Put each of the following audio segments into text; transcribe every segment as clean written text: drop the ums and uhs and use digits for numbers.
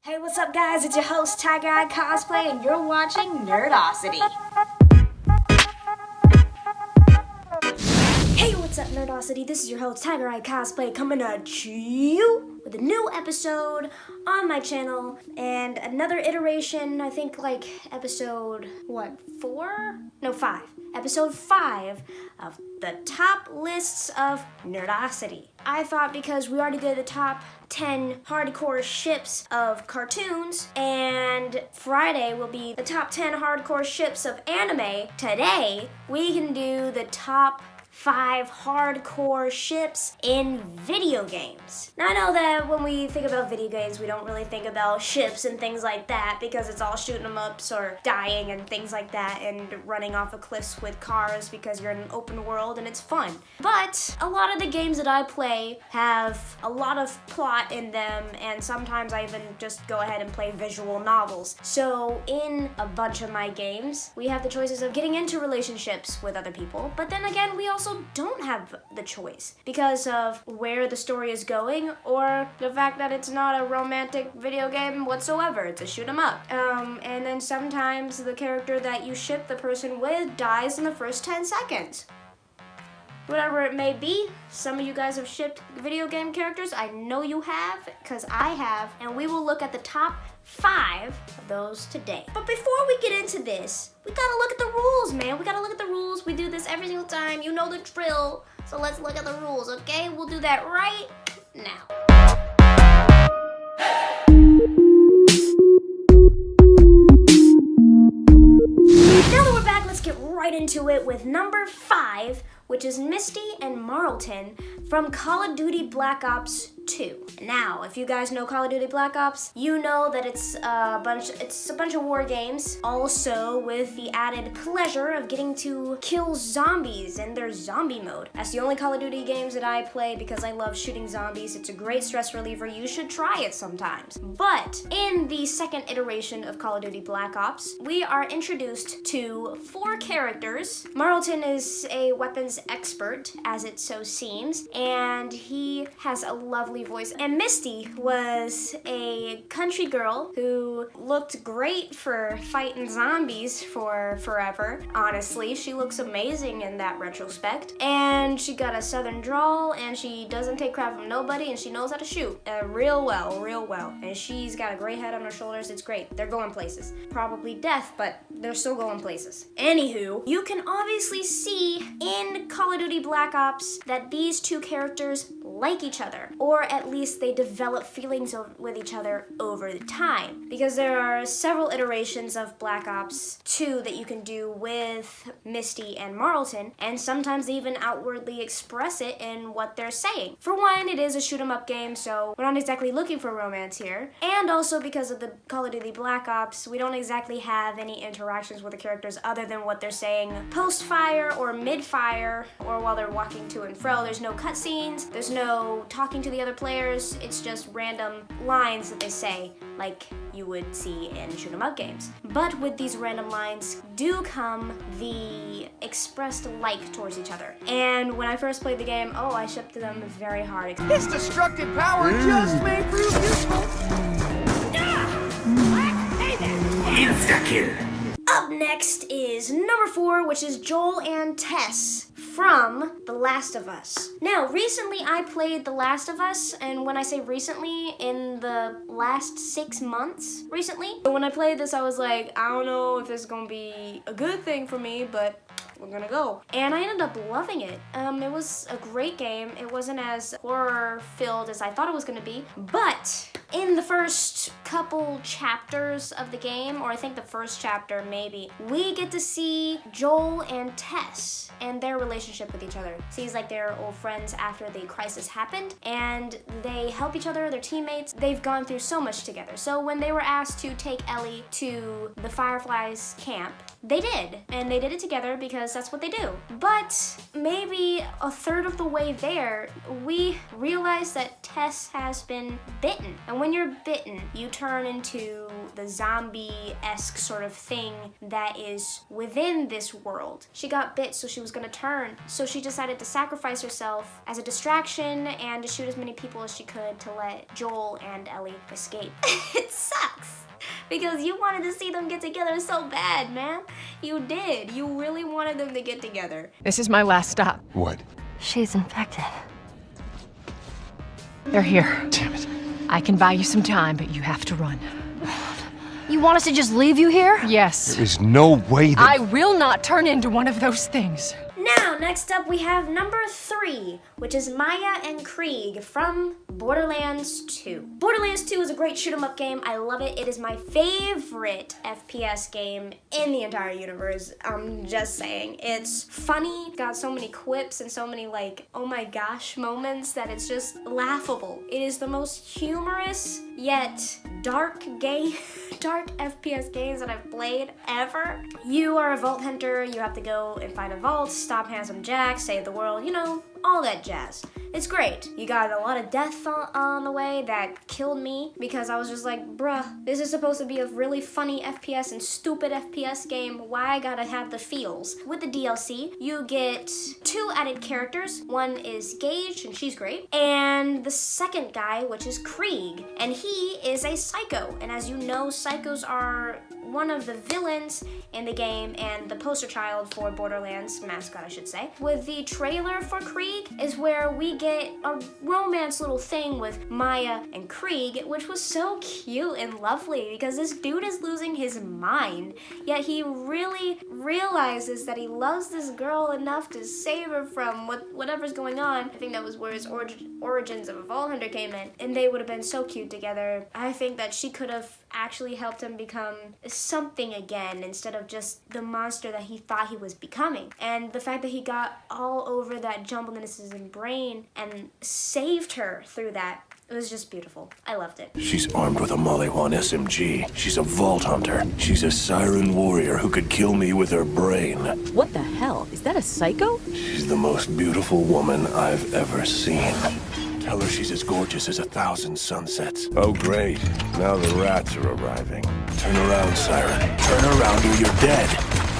Hey, what's up guys? It's your host, Tiger Eye Cosplay, and you're watching Nerdosity. Hey, what's up Nerdosity? This is your host, Tiger Eye Cosplay, coming at you with a new episode on my channel, and another iteration, I think like episode, 4? No, 5. Episode 5 of the top lists of Nerdosity. I thought because we already did the top 10 hardcore ships of cartoons, and Friday will be the top 10 hardcore ships of anime, today we can do the top 5 hardcore ships in video games. Now I know that when we think about video games, we don't really think about ships and things like that because it's all shooting 'em ups or dying and things like that and running off of cliffs with cars because you're in an open world and it's fun. But a lot of the games that I play have a lot of plot in them, and sometimes I even just go ahead and play visual novels. So in a bunch of my games, we have the choices of getting into relationships with other people, but then again, we also don't have the choice because of where the story is going or the fact that it's not a romantic video game whatsoever. It's a shoot 'em up. And then sometimes the character that you ship the person with dies in the first 10 seconds. Whatever it may be, some of you guys have shipped video game characters. I know you have, because I have, and we will look at the top 5 of those today. But before we get into this, we gotta look at the rules, man. We gotta look at the rules. We do this every single time. You know the drill. So let's look at the rules, okay? We'll do that right now. Now that we're back, let's get right into it with number 5, which is Misty and Marlton from Call of Duty Black Ops 2. Now, if you guys know Call of Duty Black Ops, you know that it's a bunch of war games, also with the added pleasure of getting to kill zombies in their zombie mode. That's the only Call of Duty games that I play because I love shooting zombies. It's a great stress reliever. You should try it sometimes. But in the second iteration of Call of Duty Black Ops, we are introduced to 4 characters. Marlton is a weapons expert, as it so seems, and he has a lovely voice. And Misty was a country girl who looked great for fighting zombies for forever. Honestly, she looks amazing in that retrospect. And she got a southern drawl, and she doesn't take crap from nobody, and she knows how to shoot real well. And she's got a great head on her shoulders. It's great. They're going places. Probably death, but they're still going places. Anywho, you can obviously see in Call of Duty Black Ops that these 2 characters like each other, or at least they develop feelings with each other over the time, because there are several iterations of Black Ops 2 that you can do with Misty and Marlton, and sometimes they even outwardly express it in what they're saying. For one, it is a shoot 'em up game, so we're not exactly looking for romance here, and also because of the Call of Duty Black Ops, we don't exactly have any interactions with the characters other than what they're saying post-fire or mid-fire, or while they're walking to and fro. There's no cutscenes, there's no talking to the other players, it's just random lines that they say, like you would see in shoot 'em up games. But with these random lines do come the expressed like towards each other. And when I first played the game, I shipped them very hard. His destructive power just may prove useful. Hey there! Insta-kill! Up next is number 4, which is Joel and Tess from The Last of Us. Now, recently I played The Last of Us, and when I say recently, in the last 6 months recently. When I played this, I was like, I don't know if this is gonna be a good thing for me, but we're gonna go. And I ended up loving it. It was a great game. It wasn't as horror-filled as I thought it was gonna be, but in the first couple chapters of the game, or I think the first chapter maybe, we get to see Joel and Tess and their relationship with each other. Seems like they're old friends after the crisis happened, and they help each other, they're teammates. They've gone through so much together. So when they were asked to take Ellie to the Fireflies camp, they did. And they did it together because that's what they do. But maybe a third of the way there, we realized that Tess has been bitten. And when you're bitten, you turn into the zombie-esque sort of thing that is within this world. She got bit, so she was gonna turn. So she decided to sacrifice herself as a distraction and to shoot as many people as she could to let Joel and Ellie escape. It sucks. Because you wanted to see them get together so bad, man. You did. You really wanted them to get together. This is my last stop. What? She's infected. They're here. Damn it. I can buy you some time, but you have to run. You want us to just leave you here? Yes. There is no way that... I will not turn into one of those things. Now, next up we have number 3, which is Maya and Krieg from Borderlands 2. Borderlands 2 is a great shoot 'em up game. I love it. It is my favorite FPS game in the entire universe. I'm just saying. It's funny, got so many quips and so many like, oh my gosh moments that it's just laughable. It is the most humorous yet dark game, dark FPS games that I've played ever. You are a vault hunter. You have to go and find a vault, stop Handsome Jack, save the world, you know, all that jazz. It's great. You got a lot of death on the way that killed me because I was just like, bruh, this is supposed to be a really funny FPS and stupid FPS game. Why I gotta have the feels? With the DLC, you get 2 added characters. One is Gage, and she's great. And the second guy, which is Krieg, and he is a psycho. And as you know, psychos are one of the villains in the game and the poster child for Borderlands, mascot I should say. With the trailer for Krieg is where we get a romance little thing with Maya and Krieg, which was so cute and lovely because this dude is losing his mind, yet he really realizes that he loves this girl enough to save her from whatever's going on. I think that was where his origins of a Vault Hunter came in, and they would have been so cute together. I think that she could have actually helped him become something again instead of just the monster that he thought he was becoming. And the fact that he got all over that jumbleness in his brain and saved her through that, it was just beautiful. I loved it. She's armed with a Molly-1 SMG. She's a Vault Hunter. She's a Siren warrior who could kill me with her brain. What the hell? Is that a psycho? She's the most beautiful woman I've ever seen. Tell her she's as gorgeous as 1,000 sunsets. Oh, great. Now the rats are arriving. Turn around, Siren. Turn around or you're dead.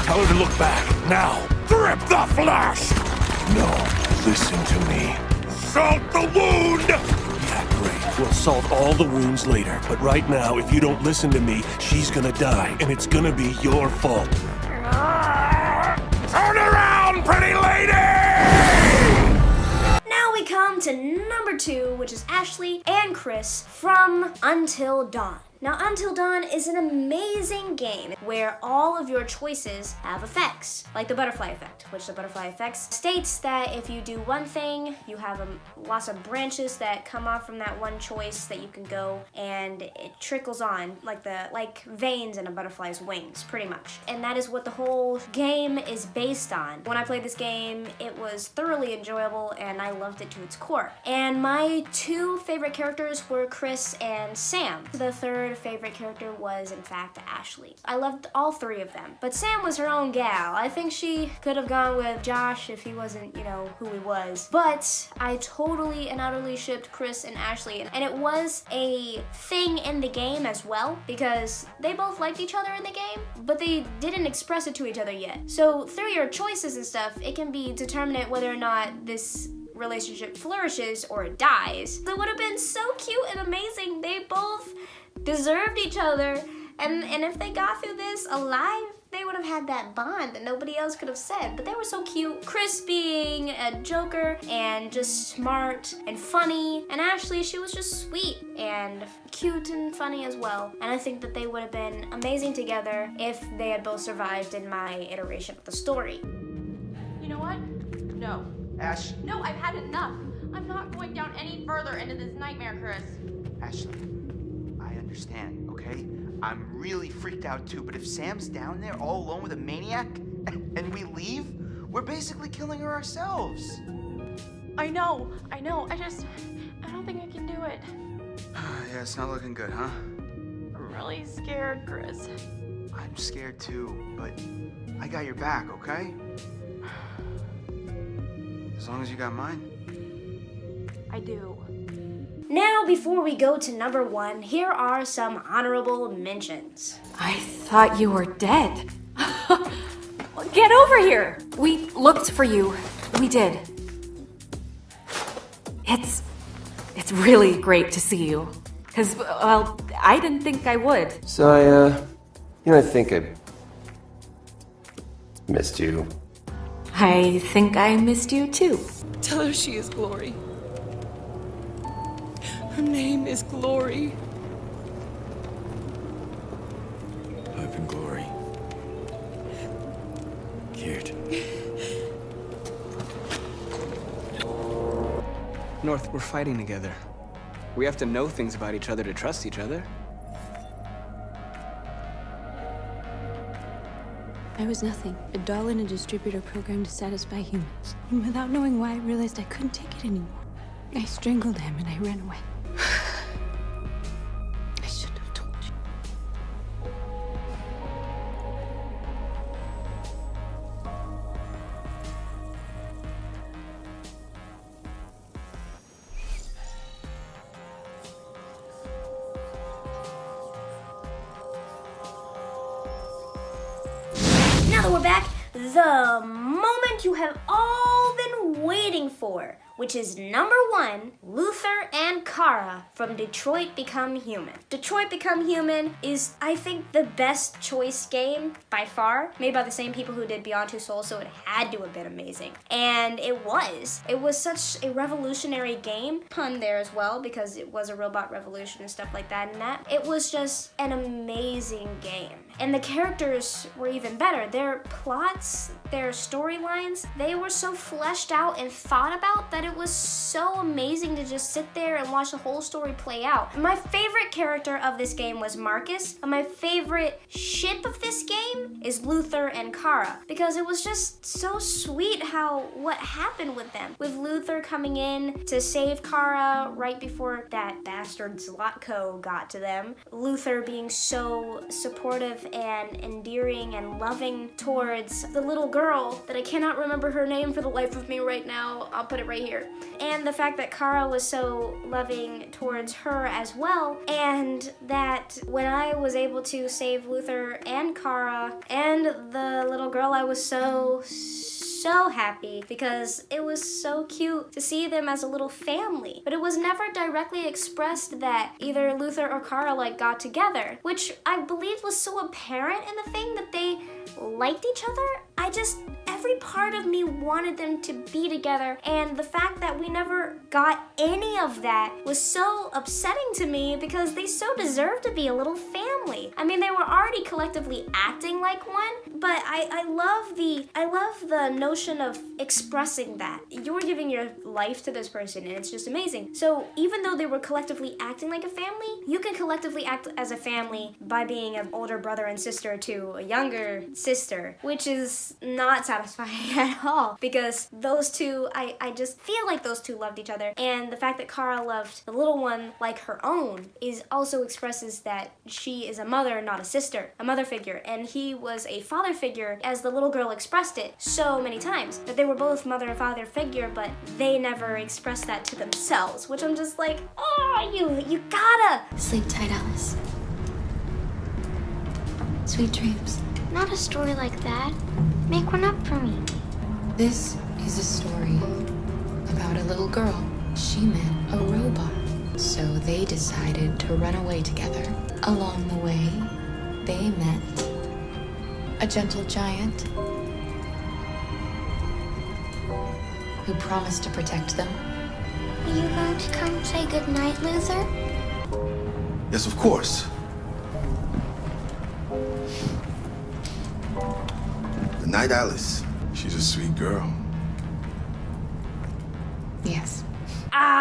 Tell her to look back. Now. Rip the flesh! No, listen to me. Salt the wound! Yeah, great. We'll salt all the wounds later. But right now, if you don't listen to me, she's gonna die. And it's gonna be your fault. Turn around, pretty lady! We come to number 2, which is Ashley and Chris from Until Dawn. Now, Until Dawn is an amazing game where all of your choices have effects, like the butterfly effect, which the butterfly effect states that if you do one thing, you have lots of branches that come off from that one choice that you can go, and it trickles on like veins in a butterfly's wings, pretty much. And that is what the whole game is based on. When I played this game, it was thoroughly enjoyable, and I loved it to its core. And my 2 favorite characters were Chris and Sam. The third favorite character was, in fact, Ashley. I loved all 3 of them, but Sam was her own gal. I think she could have gone with Josh if he wasn't, you know, who he was. But I totally and utterly shipped Chris and Ashley, and it was a thing in the game as well, because they both liked each other in the game, but they didn't express it to each other yet. So through your choices and stuff, it can be determinate whether or not this relationship flourishes or it dies. It would have been so cute and amazing. They both deserved each other, and if they got through this alive, they would have had that bond that nobody else could have said. But they were so cute. Chris being a joker and just smart and funny, and Ashley, she was just sweet and cute and funny as well. And I think that they would have been amazing together if they had both survived in my iteration of the story. You know what? No. Ash. No, I've had enough. I'm not going down any further into this nightmare, Chris. Ashley, I understand, okay? I'm really freaked out too, but if Sam's down there all alone with a maniac and we leave, we're basically killing her ourselves. I know. I don't think I can do it. Yeah, it's not looking good, huh? I'm really scared, Chris. I'm scared too, but I got your back, okay? As long as you got mine. I do. Now, before we go to number 1, here are some honorable mentions. I thought you were dead. Get over here! We looked for you. We did. It's really great to see you. Because, well, I didn't think I would. So I think I missed you. I think I missed you too. Tell her she is Glory. Her name is Glory. I've been Glory. Kid. North, we're fighting together. We have to know things about each other to trust each other. I was nothing. A doll in a distributor program to satisfy humans. And without knowing why, I realized I couldn't take it anymore. I strangled him and I ran away. I shouldn't have told you. Now that we're back, the moment you have all been waiting for, which is number 1, Luther and Kara from Detroit Become Human. Detroit Become Human is, I think, the best choice game by far, made by the same people who did Beyond Two Souls, so it had to have been amazing. And it was. It was such a revolutionary game, pun there as well, because it was a robot revolution and stuff like that, and that. It was just an amazing game. And the characters were even better. Their plots, their storylines, they were so fleshed out and thought about that it was so amazing to just sit there and watch the whole story play out. My favorite character of this game was Marcus, and my favorite ship of this game is Luther and Kara, because it was just so sweet what happened with them. With Luther coming in to save Kara right before that bastard Zlotko got to them. Luther being so supportive and endearing and loving towards the little girl that I cannot remember her name for the life of me right now. I'll put it right here. And the fact that Kara was so loving towards her as well, and that when I was able to save Luther and Kara and the little girl, I was so happy, because it was so cute to see them as a little family. But it was never directly expressed that either Luther or Kara got together, which I believe was so apparent in the thing that they liked each other. Every part of me wanted them to be together, and the fact that we never got any of that was so upsetting to me, because they so deserve to be a little family. I mean, they were already collectively acting like one, but I love the notion of expressing that. You're giving your life to this person, and it's just amazing. So even though they were collectively acting like a family, you can collectively act as a family by being an older brother and sister to a younger sister, which is not satisfying at all, because those two, I just feel like those two loved each other. And the fact that Kara loved the little one like her own also expresses that she is a mother, not a sister, a mother figure, and he was a father figure, as the little girl expressed it so many times, that they were both mother and father figure, but they never expressed that to themselves, which I'm just like, oh, you gotta Sleep tight, Alice. Sweet dreams. Not a story like that. Make one up for me. This is a story about a little girl. She met a robot. So they decided to run away together. Along the way, they met a gentle giant who promised to protect them. Are you going to come say goodnight, Luther? Yes, of course. Good night, Alice. She's a sweet girl. Yes.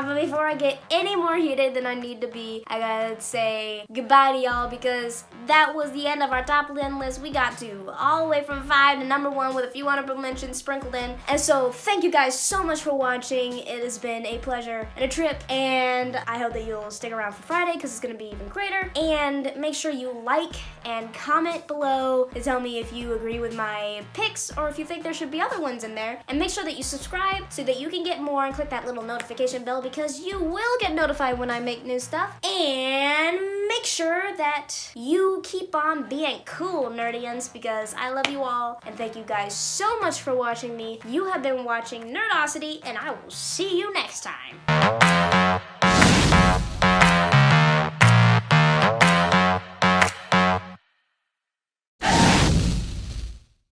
But before I get any more heated than I need to be, I gotta say goodbye to y'all because that was the end of our top 10 list. We got to all the way from 5 to number 1 with a few honorable mentions sprinkled in. And so thank you guys so much for watching. It has been a pleasure and a trip, and I hope that you'll stick around for Friday because it's gonna be even greater. And make sure you like and comment below to tell me if you agree with my picks or if you think there should be other ones in there. And make sure that you subscribe so that you can get more and click that little notification bell because you will get notified when I make new stuff. And make sure that you keep on being cool, Nerdians, because I love you all and thank you guys so much for watching me. You have been watching Nerdosity, and I will see you next time.